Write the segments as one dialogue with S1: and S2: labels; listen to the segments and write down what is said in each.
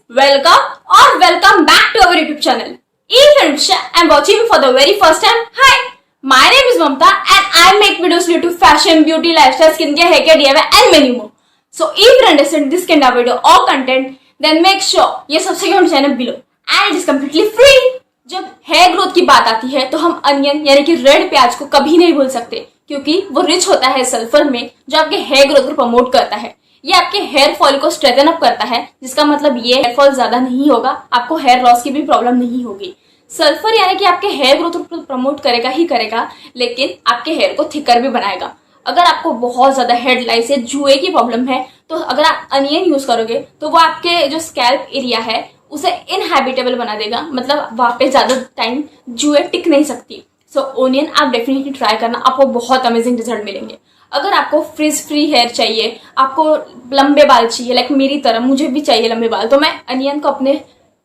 S1: Welcome or welcome back to our YouTube channel. If I'm watching for the very first time, hi, my name is Mamta and I make videos related to fashion, beauty, lifestyle, skincare, haircare, DIY and many more. So if you're interested in this kind of video or content, then make sure you subscribe to channel below and it is completely free. जब hair growth की बात आती है तो हम onion यानी कि red प्याज को कभी नहीं भूल सकते क्योंकि वो रिच होता है सल्फर में जो आपके हेयर ग्रोथ को प्रमोट करता है। ये आपके हेयर फॉल को स्ट्रेथन अप करता है जिसका मतलब ये हेयर फॉल ज्यादा नहीं होगा, आपको हेयर लॉस की भी प्रॉब्लम नहीं होगी। सल्फर यानी कि आपके हेयर ग्रोथ को प्रमोट करेगा ही करेगा, लेकिन आपके हेयर को थिकर भी बनाएगा। अगर आपको बहुत ज्यादा हेड लाइस या जुए की प्रॉब्लम है तो अगर आप अनियन यूज करोगे तो वो आपके जो स्कैल्प एरिया है उसे इनहैबिटेबल बना देगा, मतलब वहां पे ज्यादा टाइम जुए टिक नहीं सकती। सो ओनियन आप डेफिनेटली ट्राई करना, आपको बहुत अमेजिंग रिजल्ट मिलेंगे। अगर आपको फ्रिज फ्री हेयर चाहिए, आपको लंबे बाल चाहिए, लाइक मेरी तरह मुझे भी चाहिए लंबे बाल, तो मैं अनियन को अपने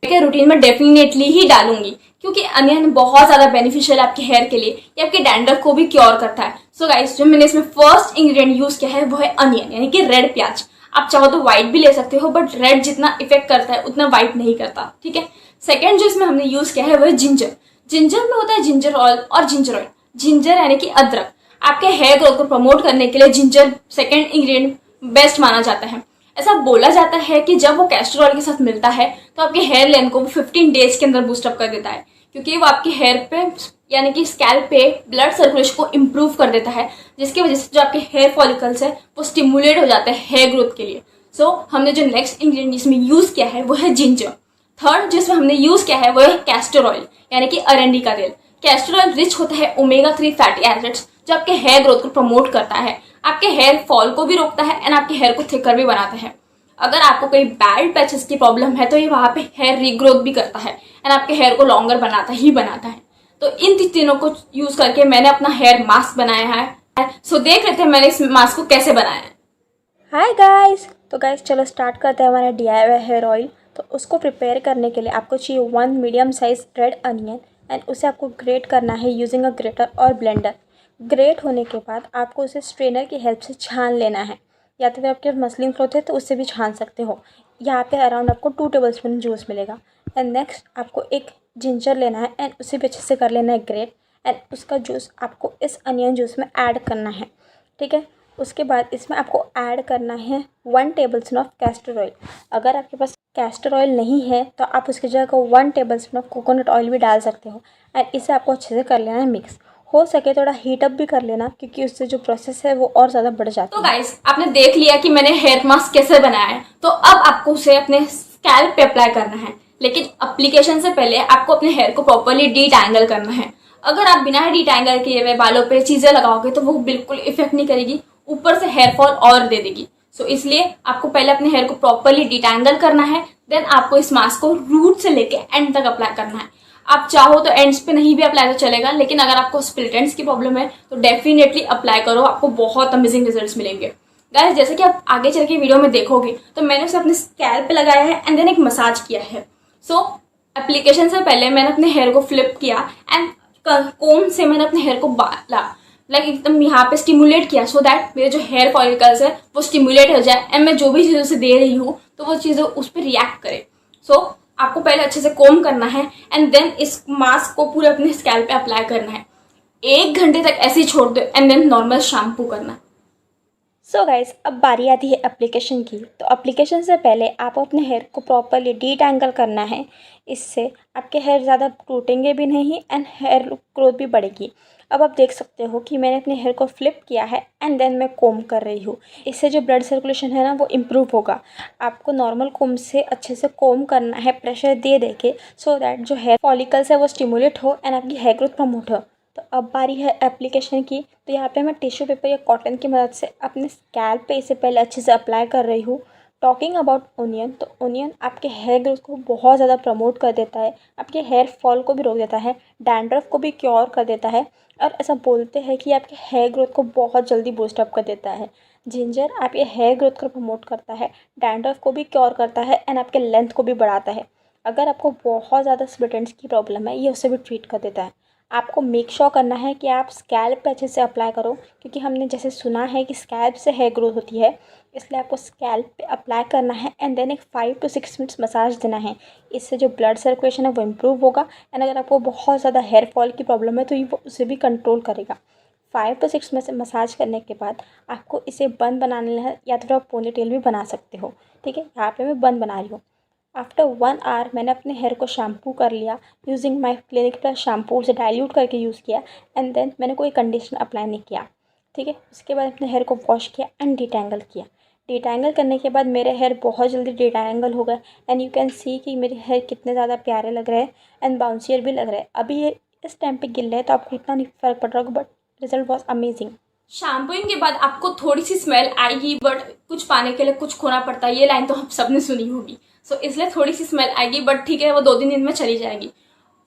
S1: रूटीन में डेफिनेटली ही डालूंगी क्योंकि अनियन बहुत ज्यादा बेनिफिशियल है आपके हेयर के लिए। ये आपके डैंड्रफ को भी क्योर करता है। सो गाइस, जो मैंने इसमें फर्स्ट इंग्रेडिएंट यूज किया है वो है अनियन यानी कि रेड प्याज। आप चाहो तो व्हाइट भी ले सकते हो, बट रेड जितना इफेक्ट करता है उतना व्हाइट नहीं करता, ठीक है। सेकेंड जो इसमें हमने यूज किया है वो है जिंजर। जिंजर में होता है जिंजर ऑयल और जिंजर ऑयल। जिंजर यानी कि अदरक। आपके हेयर ग्रोथ को प्रमोट करने के लिए जिंजर सेकेंड इंग्रेडिएंट बेस्ट माना जाता है। ऐसा बोला जाता है कि जब वो कैस्टर ऑयल के साथ मिलता है तो आपके हेयर लेंथ को 15 डेज के अंदर बूस्टअप कर देता है क्योंकि वो आपके हेयर पे यानी कि स्कैल्प पे ब्लड सर्कुलेशन को इम्प्रूव कर देता है, जिसकी वजह से जो आपके हेयर फॉलिकल्स है वो स्टिमुलेट हो जाते हैं हेयर ग्रोथ के लिए। सो हमने जो नेक्स्ट इंग्रेडिएंट इसमें यूज किया है वो है जिंजर। थर्ड जिसमें हमने यूज किया है वो है कैस्टर ऑयल यानी कि अरंडी का तेल। कैस्टर ऑयल रिच होता है ओमेगा 3 फैटी एसिड्स जो आपके हेयर ग्रोथ को प्रमोट करता है, आपके हेयर फॉल को भी रोकता है एंड आपके हेयर को थिकर भी बनाता है। अगर आपको कोई बैड पैचेस की प्रॉब्लम है तो ये वहां पे हेयर रीग्रोथ भी करता है एंड आपके हेयर को लॉन्गर बनाता ही बनाता है। तो इन तीनों को यूज करके मैंने अपना हेयर मास्क बनाया है। सो देख लेते हैं मैंने इस मास्क को कैसे बनाया है।
S2: हाय गाइस, तो गाइस चलो स्टार्ट करते हैं हमारा DIY हेयर ऑयल। तो उसको प्रिपेयर करने के लिए आपको चाहिए 1 medium size red onion and उसे आपको ग्रेट करना है यूजिंग अ ग्रेटर और ब्लेंडर। ग्रेट होने के बाद आपको उसे स्ट्रेनर की हेल्प से छान लेना है, या तो फिर आपके मसलिन क्लॉथ है तो उससे भी छान सकते हो। यहाँ पे अराउंड आपको 2 टेबलस्पून जूस मिलेगा। एंड नेक्स्ट आपको एक जिंजर लेना है एंड उसे भी अच्छे से कर लेना है ग्रेट एंड उसका जूस आपको इस अनियन जूस में ऐड करना है, ठीक है। उसके बाद इसमें आपको ऐड करना है 1 टेबलस्पून ऑफ कैस्टर ऑयल। अगर आपके पास कैस्टर ऑयल नहीं है तो आप उसकी जगह को 1 टेबलस्पून ऑफ कोकोनट ऑयल भी डाल सकते हो एंड इसे आपको अच्छे से कर लेना है मिक्स। हो सके थोड़ा हीट अप भी कर लेना क्योंकि उससे जो प्रोसेस है वो और ज़्यादा बढ़ जाता है।
S1: तो गाइस, आपने देख लिया कि मैंने हेयर मास्क कैसे बनाया है, तो अब आपको उसे अपने स्कैल्प पे अप्लाई करना है। लेकिन एप्लीकेशन से पहले आपको अपने हेयर को प्रॉपरली डीटैंगल करना है। अगर आप बिना डीटैंगल किए हुए बालों पे चीजें लगाओगे तो वो बिल्कुल इफेक्ट नहीं करेगी, ऊपर से हेयर फॉल और दे देगी। सो इसलिए आपको पहले अपने हेयर को प्रॉपरली डीटैंगल करना है, देन आपको इस मास्क को रूट से लेके एंड तक अप्लाई करना है। आप चाहो तो एंड्स पे नहीं भी अप्लाई तो चलेगा, लेकिन अगर आपको स्प्लिट एंड्स की प्रॉब्लम है तो डेफिनेटली अप्लाई करो, आपको बहुत अमेजिंग रिजल्ट्स मिलेंगे। गाइस, जैसे कि आप आगे चल के वीडियो में देखोगे तो मैंने उसे अपने स्कैल्प पे लगाया है एंड देन एक मसाज किया है। सो एप्लीकेशन से पहले मैंने अपने हेयर को फ्लिप किया एंड कोम से मैंने अपने हेयर को बाला लाइक एकदम यहाँ पे स्टिमुलेट किया सो दैट मेरे जो हेयर फॉलिकल्स है वो स्टिमुलेट हो जाए एंड मैं जो भी चीज़ों से दे रही हूँ तो वो चीज़ें उस पर रिएक्ट करे। सो आपको पहले अच्छे से कोम करना है एंड देन इस मास्क को पूरे अपने स्कैल्प पे अप्लाई करना है। 1 घंटे तक ऐसे ही छोड़ दो एंड देन नॉर्मल शैम्पू करना।
S2: सो गाइस, अब बारी आती है एप्लीकेशन की। तो एप्लीकेशन से पहले आपको अपने हेयर को प्रॉपरली डीटैंगल करना है। इससे आपके हेयर ज़्यादा टूटेंगे भी नहीं एंड हेयर ग्रोथ भी बढ़ेगी। अब आप देख सकते हो कि मैंने अपने हेयर को फ्लिप किया है एंड देन मैं कोम कर रही हूँ। इससे जो ब्लड सर्कुलेशन है ना वो इम्प्रूव होगा। आपको नॉर्मल कोम से अच्छे से कोम करना है प्रेशर दे दे के, सो दैट जो हेयर फॉलिकल्स है वो स्टिमुलेट हो एंड आपकी हेयर ग्रोथ प्रमोट हो। तो अब बारी है एप्लीकेशन की। तो यहाँ पे मैं टिश्यू पेपर या कॉटन की मदद से अपने स्कैल्प पे इसे पहले अच्छे से अप्लाई कर रही हूँ। टॉकिंग अबाउट ओनियन, तो ओनियन आपके हेयर ग्रोथ को बहुत ज़्यादा प्रमोट कर देता है, आपके हेयर फॉल को भी रोक देता है, डैंड्रफ को भी क्योर कर देता है और ऐसा बोलते हैं कि आपके हेयर ग्रोथ को बहुत जल्दी बूस्टअप कर देता है। जिंजर आपके हेयर ग्रोथ को प्रमोट करता है, डैंड्रफ को भी क्योर करता है एंड आपके लेंथ को भी बढ़ाता है। अगर आपको बहुत ज़्यादा स्प्लिट एंड्स की प्रॉब्लम है ये उसे भी ट्रीट कर देता है। आपको मेक श्योर करना है कि आप स्कैल्प पे अच्छे से अप्लाई करो क्योंकि हमने जैसे सुना है कि स्कैल्प से हेयर ग्रोथ होती है, इसलिए आपको स्कैल्प पे अप्लाई करना है एंड देन एक 5 to 6 मिनट्स मसाज देना है। इससे जो ब्लड सर्कुलेशन है वो इम्प्रूव होगा एंड अगर आपको बहुत ज़्यादा हेयर फॉल की प्रॉब्लम है तो ये वो उसे भी कंट्रोल करेगा। 5 to 6 में से मसाज करने के बाद आपको इसे बन बनाना है या तो फिर आप पोनी टेल भी बना सकते हो। ठीक है, यहाँ पे मैं बन बना रही हूँ। आफ्टर 1 आवर मैंने अपने हेयर को शैम्पू कर लिया using my clinic plus shampoo, उसे डाइल्यूट करके यूज़ किया एंड देन मैंने कोई कंडीशनर अप्लाई नहीं किया। ठीक है, उसके बाद अपने हेयर को वॉश किया एंड डिटैंगल किया। डिटैंगल करने के बाद मेरे हेयर बहुत जल्दी डिटैंगल हो गए एंड यू कैन सी कि मेरे हेयर कितने ज़्यादा प्यारे लग रहे हैं एंड बाउंसियर भी लग रहे हैं। अभी ये इस टाइम पे गिल रहे हैं तो आपको इतना नहीं फ़र्क पड़ रहा होगा, but result was amazing.
S1: Shampooing के बाद आपको थोड़ी सी स्मेल आएगी, बट कुछ पाने के लिए कुछ खोना पड़ता है, ये लाइन तो हम सबने सुनी होगी। सो इसलिए थोड़ी सी स्मेल आएगी, बट ठीक है, वो 2-3 दिन में चली जाएगी।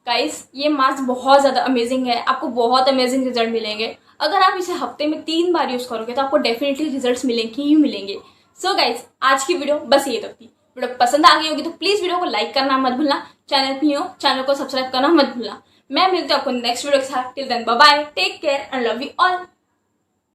S1: गाइस, ये मास्क बहुत ज़्यादा अमेजिंग है, आपको बहुत अमेजिंग रिजल्ट मिलेंगे। अगर आप इसे हफ्ते में 3 बार यूज़ करोगे तो आपको डेफिनेटली रिजल्ट्स मिलेंगे ही मिलेंगे। सो गाइस, आज की वीडियो बस ये तक थी। वीडियो पसंद आ गई होगी तो प्लीज़ वीडियो को लाइक करना मत भूलना, चैनल पे हो चैनल को सब्सक्राइब करना मत भूलना। मैं मिलती हूँ आपको नेक्स्ट वीडियो के साथ। Till then bye bye, take care and love you all.